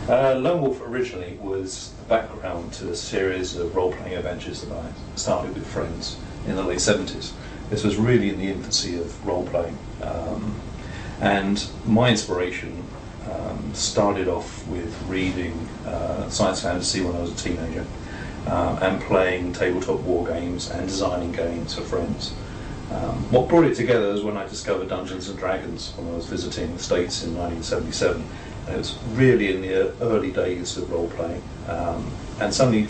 Lone Wolf originally was the background to a series of role-playing adventures that I started with friends in the late 70s. This was really in the infancy of role-playing. And my inspiration started off with reading science fantasy when I was a teenager and playing tabletop war games and designing games for friends. What brought it together was when I discovered Dungeons and Dragons when I was visiting the States in 1977. And it was really in the early days of role-playing, and something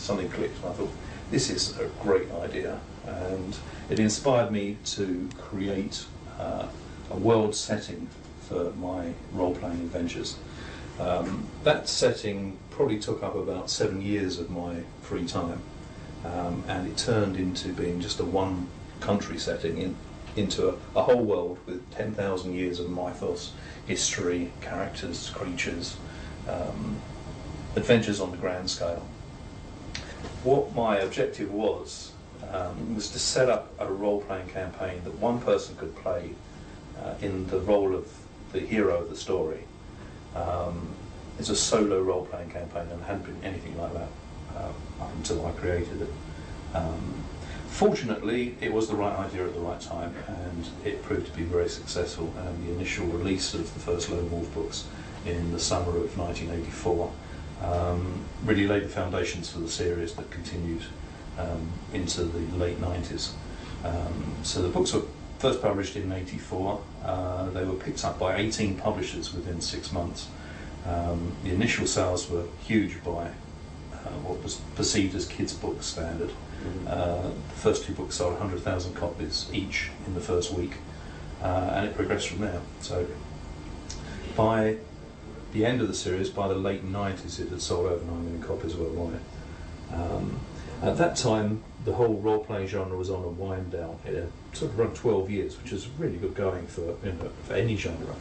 clicked, and I thought, this is a great idea. And it inspired me to create a world setting for my role-playing adventures. That setting probably took up about 7 years of my free time, and it turned into being just a one-country setting into a whole world with 10,000 years of mythos, history, characters, creatures, adventures on the grand scale. What my objective was to set up a role-playing campaign that one person could play in the role of the hero of the story. It's a solo role-playing campaign, and hadn't been anything like that up until I created it. Fortunately, it was the right idea at the right time, and it proved to be very successful. And the initial release of the first Lone Wolf books in the summer of 1984 really laid the foundations for the series that continued into the late 90s. So the books were first published in '84. They were picked up by 18 publishers within 6 months. The initial sales were huge by what was perceived as kids' book standard. The first 2 books sold 100,000 copies each in the first week, and it progressed from there. So by the end of the series, by the late 90s, it had sold over 9 million copies worldwide. At that time, the whole role-playing genre was on a wind down. It had sort of run 12 years, which is really good going for any genre.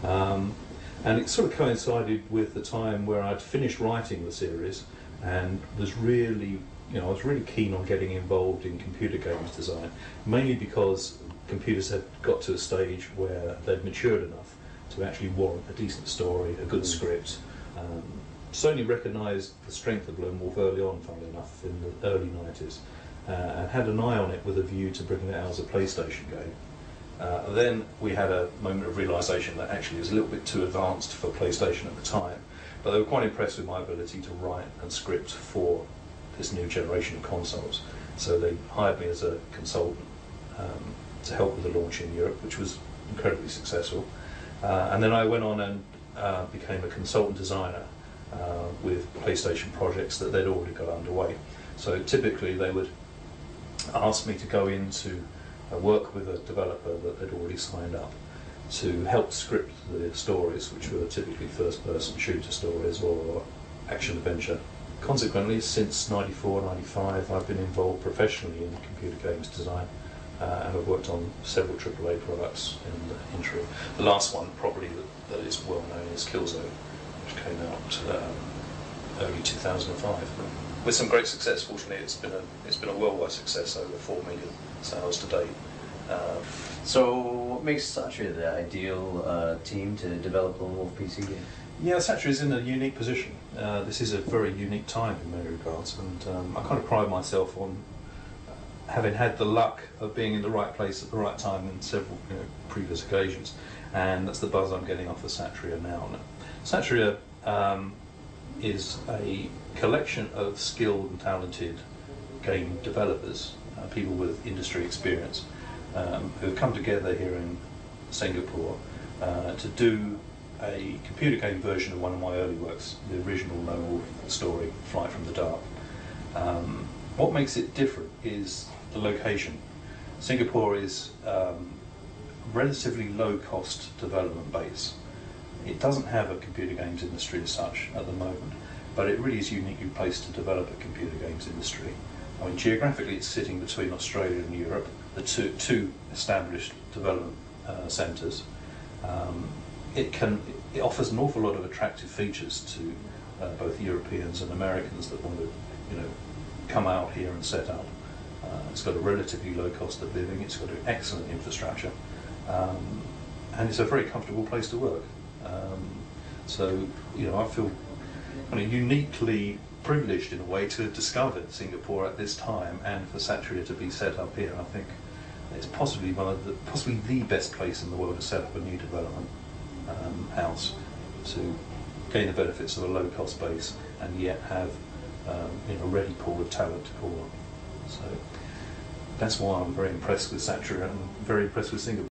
And it sort of coincided with the time where I'd finished writing the series and was really, I was really keen on getting involved in computer games design, mainly because computers had got to a stage where they'd matured enough to actually warrant a decent story, a good script. Sony recognised the strength of Lone Wolf early on, funnily enough, in the early 90s, and had an eye on it with a view to bringing it out as a PlayStation game. Then we had a moment of realisation that actually it was a little bit too advanced for PlayStation at the time, but they were quite impressed with my ability to write and script for this new generation of consoles. So they hired me as a consultant to help with the launch in Europe, which was incredibly successful. And then I went on and became a consultant designer with PlayStation projects that they'd already got underway. So typically they would ask me to go in to work with a developer that they'd already signed up to help script the stories, which were typically first-person shooter stories or action-adventure. Consequently, since '94, '95, I've been involved professionally in computer games design, and I've worked on several AAA products in the interim. The last one, probably that is well known, is Killzone, which came out early 2005. With some great success. Fortunately, it's been a worldwide success, over 4 million sales to date. So, what makes Satria the ideal team to develop a Lone Wolf PC game? Yeah, Satria is in a unique position. This is a very unique time in many regards, and I kind of pride myself on having had the luck of being in the right place at the right time in several previous occasions, and that's the buzz I'm getting off of Satria now. Satria is a collection of skilled and talented game developers, people with industry experience, who have come together here in Singapore to do a computer game version of one of my early works, the original Lone Wolf story, Flight from the Dark. What makes it different is the location. Singapore is a relatively low-cost development base. It doesn't have a computer games industry as such at the moment, but it really is uniquely placed to develop a computer games industry. I mean, geographically it's sitting between Australia and Europe, the two established development centres. It offers an awful lot of attractive features to both Europeans and Americans that want to, come out here and set up. It's got a relatively low cost of living. It's got an excellent infrastructure, and it's a very comfortable place to work. So, I feel kind of uniquely privileged in a way to have discovered Singapore at this time, and for Satria to be set up here. I think it's possibly possibly the best place in the world to set up a new development house, to gain the benefits of a low-cost base and yet have a ready pool of talent to call on. So that's why I'm very impressed with Satria and very impressed with Singapore.